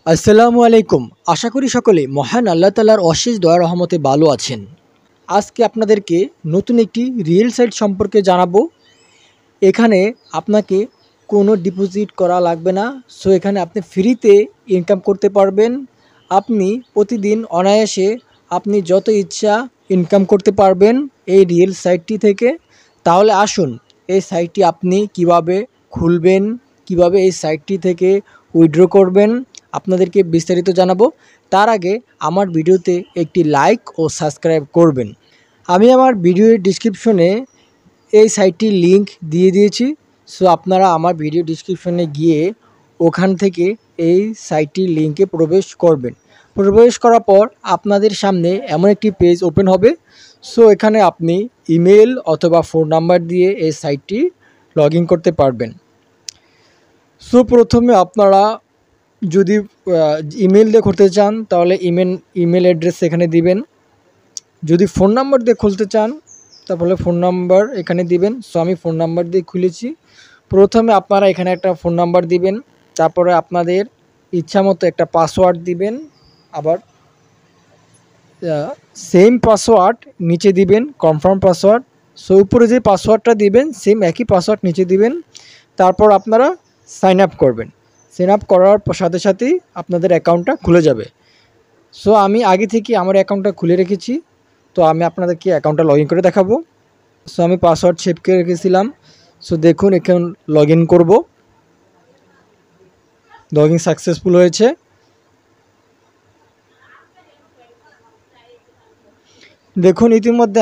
আসসালামু আলাইকুম। আশা করি সকলে মহান আল্লাহ তাআলার অশেষ দয়া রহমতে ভালো আছেন। আজকে আপনাদেরকে নতুন একটি রিয়েল সাইট সম্পর্কে জানাবো। এখানে আপনাকে কোনো ডিপোজিট করা লাগবে না। সো এখানে আপনি ফ্রিতে ইনকাম করতে পারবেন। আপনি প্রতিদিন অনায়াসে আপনি যত ইচ্ছা ইনকাম করতে পারবেন এই রিয়েল সাইটটি থেকে। তাহলে আসুন এই সাইটটি আপনি কিভাবে খুলবেন, কিভাবে এই সাইটটি থেকে উইথড্র করবেন আপনাদেরকে বিস্তারিত জানাবো। তার আগে আমার ভিডিওতে একটি লাইক ও সাবস্ক্রাইব করবেন। আমি আমার ভিডিওর ডিসক্রিপশনে এই সাইটটির লিংক দিয়ে দিয়েছি। সো আপনারা আমার ভিডিও ডিসক্রিপশনে গিয়ে ওখান থেকে এই সাইটটির লিংকে প্রবেশ করবেন। প্রবেশ করার পর আপনাদের সামনে এমন একটি পেজ ওপেন হবে। সো এখানে আপনি ইমেল অথবা ফোন নাম্বার দিয়ে এই সাইটটি লগ ইন করতে পারবেন। সো প্রথমে আপনারা যদি ইমেল দিয়ে খুলতে চান তাহলে ইমেল অ্যাড্রেস এখানে দিবেন। যদি ফোন নাম্বার দিয়ে খুলতে চান তাহলে ফোন নাম্বার এখানে দিবেন। সো আমি ফোন নাম্বার দিয়ে খুলেছি। প্রথমে আপনারা এখানে একটা ফোন নাম্বার দিবেন, তারপরে আপনাদের ইচ্ছা মতো একটা পাসওয়ার্ড দিবেন, আবার সেম পাসওয়ার্ড নিচে দিবেন, কনফার্ম পাসওয়ার্ড। সো উপরে যে পাসওয়ার্ডটা দিবেন সেম একই পাসওয়ার্ড নিচে দিবেন। তারপর আপনারা সাইন আপ করবেন। সাইন আপ করার সাথে সাথেই আপনাদের অ্যাকাউন্টটা খুলে যাবে। সো আমি আগে থেকে আমার অ্যাকাউন্টটা খুলে রেখেছি, তো আমি আপনাদেরকে অ্যাকাউন্টটা লগ ইন করে দেখাবো। সো আমি পাসওয়ার্ড সেভ করে রেখেছিলাম। সো দেখুন এখন লগ ইন করবো। লগ ইন সাকসেসফুল হয়েছে। দেখুন ইতিমধ্যে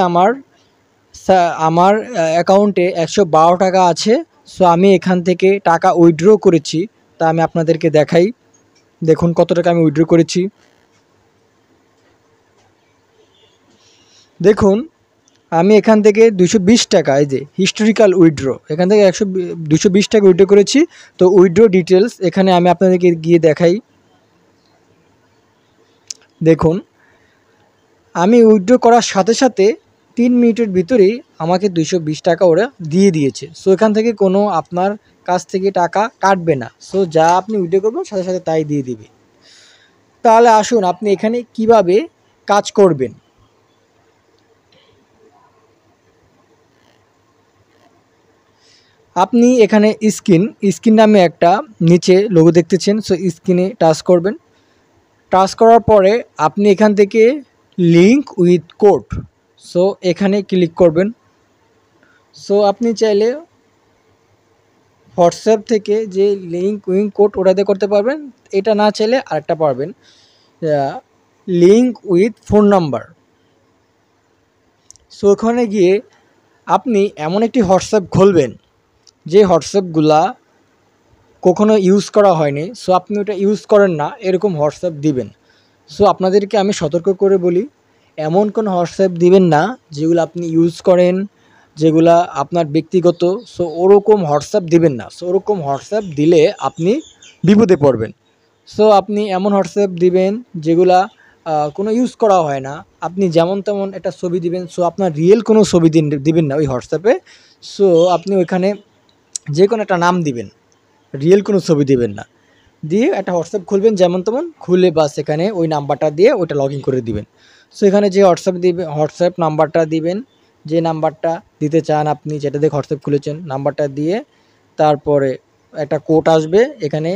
আমার অ্যাকাউন্টে 112 টাকা আছে। সো আমি এখান থেকে টাকা উইথড্র করেছি, তা আমি আপনাদেরকে দেখাই। দেখুন কত টাকা আমি উইথড্র করেছি। দেখুন আমি এখান থেকে 220 টাকা, এই যে হিস্টোরিক্যাল উইথড্র, এখান থেকে 220 টাকা উইথড্র করেছি। তো উইথড্র ডিটেলস এখানে আমি আপনাদেরকে গিয়ে দেখাই। দেখুন আমি উইথড্র করার সাথে সাথে 3 মিনিটের ভিতরেই আমাকে 220 টাকা ওরা দিয়ে দিয়েছে। সো এখান থেকে কোনো আপনার কাছ থেকে টাকা কাটবে না। সো যা আপনি উইথড্র করবেন সাথে সাথে তাই দিয়ে দিবে। তাহলে আসুন আপনি এখানে কিভাবে কাজ করবেন। আপনি এখানে স্ক্রিন নামে একটা নিচে লোগো দেখতেছেন। সো স্ক্রিনে টাচ করবেন। টাচ করার পরে আপনি এখান থেকে লিঙ্ক উইথ কোড, সো এখানে ক্লিক করবেন। সো আপনি চাইলে হোয়াটসঅ্যাপ থেকে যে লিঙ্ক উইথ কোড ওটাতে করতে পারবেন, এটা না চাইলে আরেকটা পারবেন, link with phone number. So ওখানে গিয়ে আপনি এমন একটি হোয়াটসঅ্যাপ খুলবেন যে হোয়াটসঅ্যাপগুলা কখনো ইউজ করা হয়নি। সো আপনি ওটা ইউজ করেন না এরকম হোয়াটসঅ্যাপ দিবেন। সো আপনাদেরকে আমি সতর্ক করে বলি, এমন কোনো হোয়াটসঅ্যাপ দিবেন না যেগুলো আপনি ইউজ করেন, যেগুলা আপনার ব্যক্তিগত। সো ওরকম হোয়াটসঅ্যাপ দিবেন না। সো ওরকম হোয়াটসঅ্যাপ দিলে আপনি বিপদে পড়বেন। সো আপনি এমন হোয়াটসঅ্যাপ দিবেন যেগুলা কোনো ইউজ করা হয় না। আপনি যেমন তেমন একটা ছবি দিবেন। সো আপনার রিয়েল কোনো ছবি দিবেন না ওই হোয়াটসঅ্যাপে। সো আপনি ওইখানে যে কোনো একটা নাম দিবেন, রিয়েল কোনো ছবি দিবেন না। দিয়ে একটা হোয়াটসঅ্যাপ খুলবেন যেমন তেমন, খুলে বাস এখানে ওই নাম্বারটা দিয়ে ওইটা লগ ইন করে দিবেন। সো এখানে যে হোয়াটসঅ্যাপ নাম্বারটা দিবেন, যে নাম্বারটা দিতে চান আপনি, যেটা দিয়ে হোয়াটসঅ্যাপ খুলেছেন নাম্বারটা দিয়ে, তারপরে একটা কোড আসবে এখানে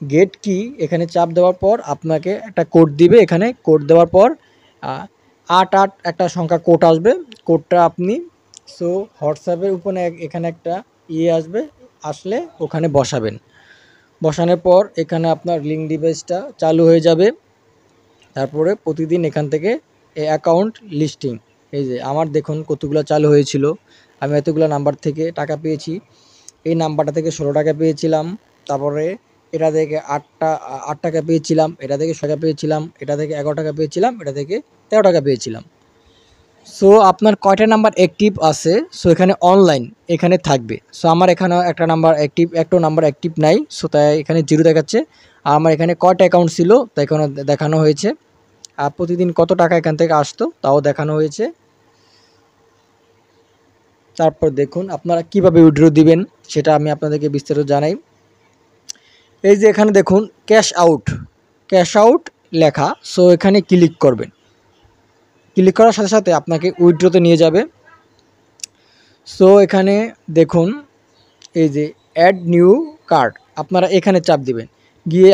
গেট কি, এখানে চাপ দেওয়ার পর আপনাকে একটা কোড দিবে। এখানে কোড দেওয়ার পর 88 একটা সংখ্যা কোড আসবে। কোডটা আপনি সো হোয়াটসঅ্যাপের উপরে এখানে একটা আসবে, আসলে ওখানে বসাবেন। বসানোর পর এখানে আপনার লিঙ্ক ডিভাইসটা চালু হয়ে যাবে। তারপরে প্রতিদিন এখান থেকে এই অ্যাকাউন্ট লিস্টিং, এই যে আমার দেখুন কতগুলো চালু হয়েছিল। আমি এতগুলো নাম্বার থেকে টাকা পেয়েছি। এই নাম্বারটা থেকে 16 টাকা পেয়েছিলাম। তারপরে এটা থেকে 8 টাকা পেয়েছিলাম। এটা থেকে 6 টাকা পেয়েছিলাম। এটা থেকে 11 টাকা পেয়েছিলাম। এটা থেকে 13 টাকা পেয়েছিলাম। সো আপনার কয়টা নাম্বার অ্যাক্টিভ আছে, সো এখানে অনলাইন এখানে থাকবে। সো আমার এখানেও একটা নাম্বার অ্যাক্টিভ, একটা নাম্বার অ্যাক্টিভ নাই। সো তাই এখানে 0 দেখাচ্ছে। আর আমার এখানে কয়টা অ্যাকাউন্ট ছিল তা এখানে দেখানো হয়েছে। আর প্রতিদিন কত টাকা এখান থেকে আসতো তাও দেখানো হয়েছে। তারপর দেখুন আপনারা কিভাবে উইথড্র দিবেন সেটা আমি আপনাদেরকে বিস্তারিত জানাই। এই যে এখানে দেখুন ক্যাশ আউট লেখা। সো এখানে ক্লিক করবেন। ক্লিক করার সাথে সাথে আপনাকে উইথড্রতে নিয়ে যাবে। সো এখানে দেখুন এই যে অ্যাড নিউ কার্ড, আপনারা এখানে চাপ দিবেন। গিয়ে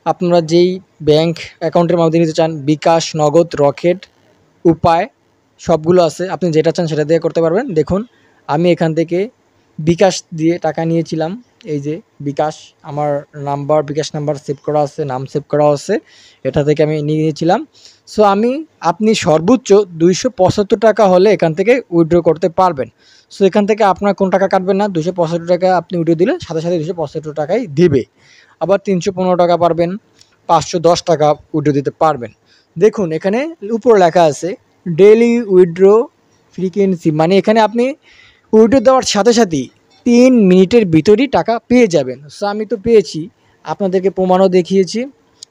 আপনারা যেই ব্যাংক অ্যাকাউন্টের মাধ্যমে নিতে চান, বিকাশ, নগদ, রকেট, উপায় সবগুলো আছে, আপনি যেটা চান সেটা দিয়ে করতে পারবেন। দেখুন আমি এখান থেকে বিকাশ দিয়ে টাকা নিয়েছিলাম। এই যে বিকাশ, আমার বিকাশ নাম্বার সেভ করা আছে, নাম সেভ করা আছে, এটা থেকে আমি নিয়েছিলাম। সো আপনি সর্বোচ্চ 275 টাকা হলে এখান থেকে উইথড্র করতে পারবেন। সো এখান থেকে আপনার কোন টাকা কাটবেন না, 275 টাকা আপনি উইথড্র দিলে সাথে সাথে 275 টাকাই দিবে। আবার 315 টাকা পারবেন, 510 টাকা উইথড্র দিতে পারবেন। দেখুন এখানে উপরে লেখা আছে ডেইলি উইথড্র ফ্রিকোয়েন্সি, মানে এখানে আপনি উইথড্র দেওয়ার সাথে সাথেই 3 মিনিটের ভিতরই টাকা পেয়ে যাবেন। সো আমি তো পেয়েছি, আপনাদেরকে প্রমাণও দেখিয়েছি।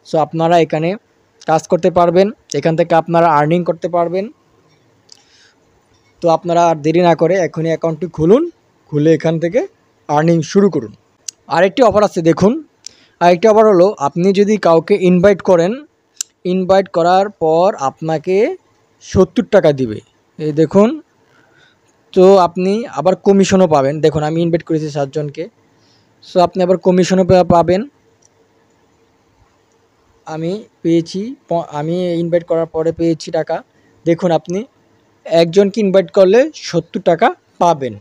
সো আপনারা এখানে কাজ করতে পারবেন, এখান থেকে আপনারা আর্নিং করতে পারবেন। তো আপনারা আর দেরি না করে এখনই অ্যাকাউন্টটি খুলে এখান থেকে আর্নিং শুরু করুন। আরেকটি অফার আছে দেখুন, আরেকটি অফার হলো আপনি যদি কাউকে ইনভাইট করেন, ইনভাইট করার পর আপনাকে 70 টাকা দিবে। এই দেখুন, তো আপনি আবার কমিশনও পাবেন। দেখুন আমি ইনভাইট করেছি 7 জনকে, সো আপনি আবার কমিশনও পাবেন। আমি ইনভাইট করার পরে পেয়েছি টাকা। দেখুন আপনি একজনকে ইনভাইট করলে 70 টাকা পাবেন।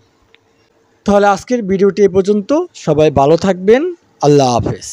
তাহলে আজকের ভিডিওটি এ পর্যন্ত। সবাই ভালো থাকবেন। আল্লাহ হাফেজ।